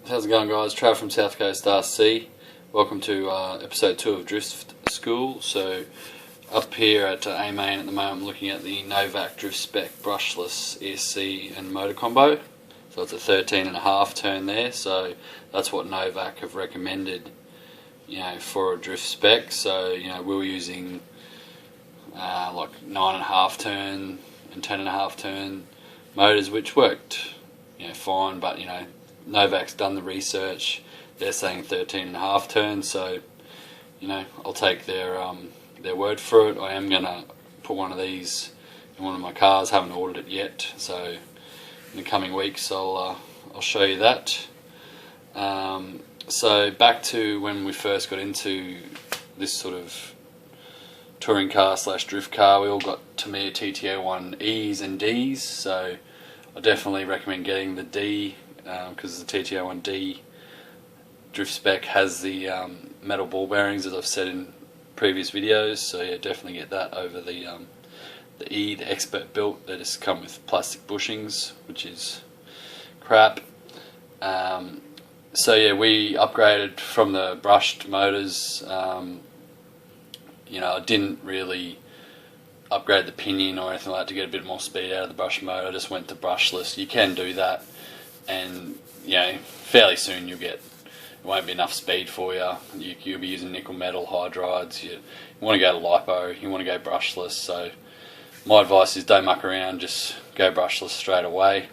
How's it going, guys? Trav from South Coast RC. Welcome to episode 2 of Drift School. So up here at A Main at the moment, I'm looking at the Novak Drift Spec brushless ESC and motor combo. So it's a 13.5 turn there. So that's what Novak have recommended, for a drift spec. So we were using like 9.5 turn and 10.5 turn motors, which worked fine, but Novak's done the research. They're saying 13.5 turns, so I'll take their word for it. I am gonna put one of these in one of my cars. Haven't ordered it yet, so in the coming weeks I'll show you that. So back to when we first got into this sort of touring car / drift car, we all got Tamiya TT01 E's and D's. So I definitely recommend getting the D, because the TT01D drift spec has the metal ball bearings, as I've said in previous videos. So yeah, definitely get that over the E, the expert built. They just come with plastic bushings, which is crap. So yeah, we upgraded from the brushed motors. I didn't really upgrade the pinion or anything like that to get a bit more speed out of the brushed motor. I just went to brushless. You can do that, and fairly soon it won't be enough speed for you. You'll be using nickel metal hydrides. You want to go to lipo, you want to go brushless. So my advice is don't muck around, just go brushless straight away.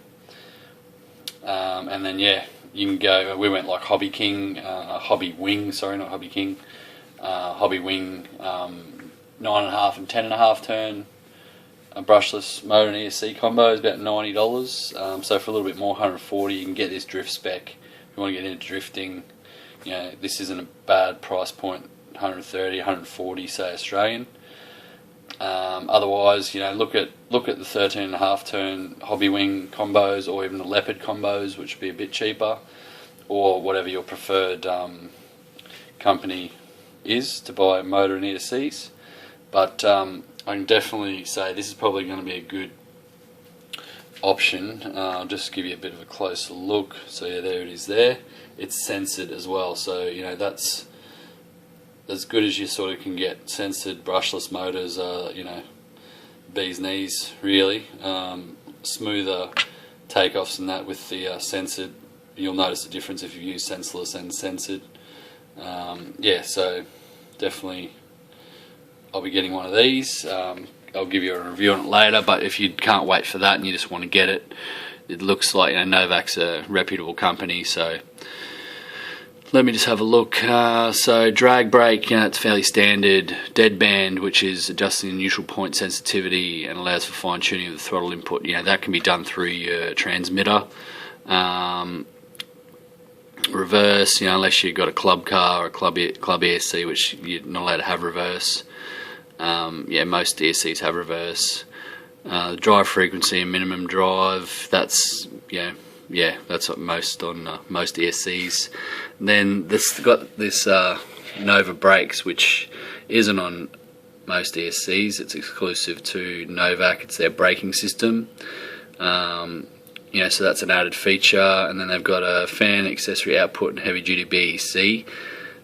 And then you can go, we went like Hobby Wing, Hobby Wing 9.5 and 10.5 turn a brushless motor and ESC combo is about $90. So for a little bit more, $140, you can get this drift spec. If you want to get into drifting, this isn't a bad price point. $130, $140, say Australian. Otherwise, look at the 13.5 turn Hobby Wing combos, or even the Leopard combos, which would be a bit cheaper, or whatever your preferred company is to buy motor and ESCs. But I can definitely say this is probably going to be a good option. I'll just give you a bit of a closer look. So yeah, there it is there. It's censored as well, so that's as good as you sort of can get. Censored brushless motors are bee's knees really. Smoother takeoffs and that with the censored. You'll notice the difference if you use sensorless and censored. So definitely I'll be getting one of these. I'll give you a review on it later, but if you can't wait for that and you just want to get it, it looks like Novak's a reputable company. So let me just have a look. So drag brake, it's fairly standard. Deadband, which is adjusting the neutral point sensitivity and allows for fine tuning of the throttle input. That can be done through your transmitter. Reverse, unless you've got a club car or a club ESC, which you're not allowed to have reverse. Most ESCs have reverse. Drive frequency and minimum drive, that's what most on most ESCs. And then this got this Nova brakes, which isn't on most ESCs. It's exclusive to Novak. It's their braking system. So that's an added feature. And then they've got a fan accessory output and heavy duty BEC.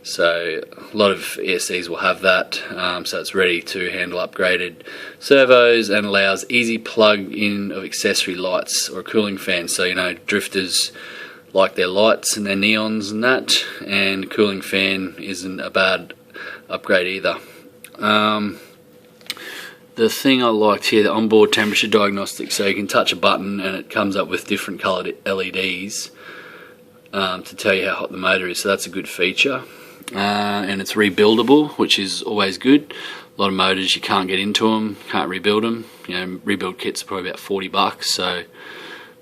So a lot of ESCs will have that, so it's ready to handle upgraded servos and allows easy plug-in of accessory lights or a cooling fan. So drifters like their lights and their neons and that, and cooling fan isn't a bad upgrade either. The thing I liked here, the onboard temperature diagnostic, so you can touch a button and it comes up with different coloured LEDs to tell you how hot the motor is, so that's a good feature. And it's rebuildable, which is always good. A lot of motors you can't get into them, can't rebuild them. Rebuild kits are probably about $40, so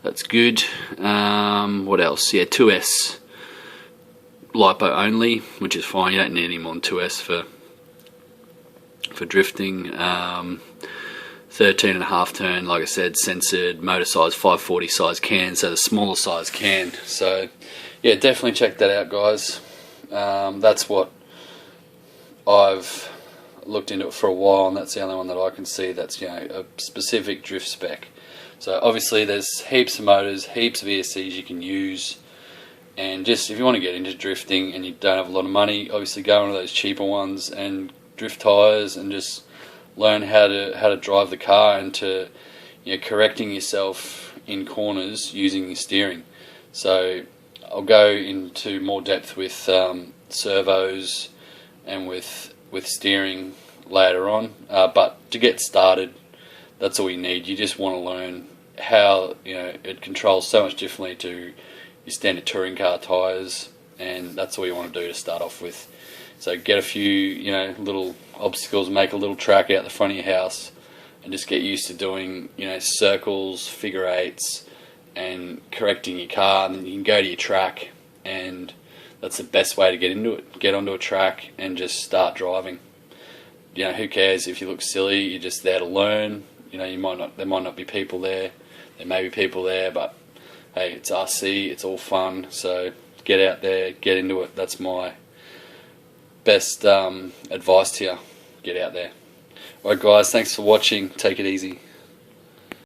that's good. What else? 2S lipo only, which is fine. You don't need any more than 2S for drifting. 13.5 turn, like I said, censored, motor size 540 size can, so the smaller size can. So yeah, definitely check that out, guys. That's what I've looked into it for a while, and that's the only one that I can see that's a specific drift spec. So obviously there's heaps of motors, heaps of ESCs you can use. And just if you want to get into drifting and you don't have a lot of money, obviously go one of those cheaper ones and drift tyres and just learn how to drive the car and to, correcting yourself in corners using your steering. So I'll go into more depth with servos and with steering later on. But to get started, that's all you need. You just want to learn how it controls so much differently to your standard touring car tyres, and that's all you want to do to start off with. So get a few little obstacles, make a little track out the front of your house, and just get used to doing circles, figure eights, and correcting your car. And then you can go to your track, and that's the best way to get into it. Get onto a track and just start driving. Who cares if you look silly? You're just there to learn. There might not be people there. There may be people there, but hey, it's RC. It's all fun. So get out there, get into it. That's my best advice to you. Get out there. Alright guys, thanks for watching. Take it easy.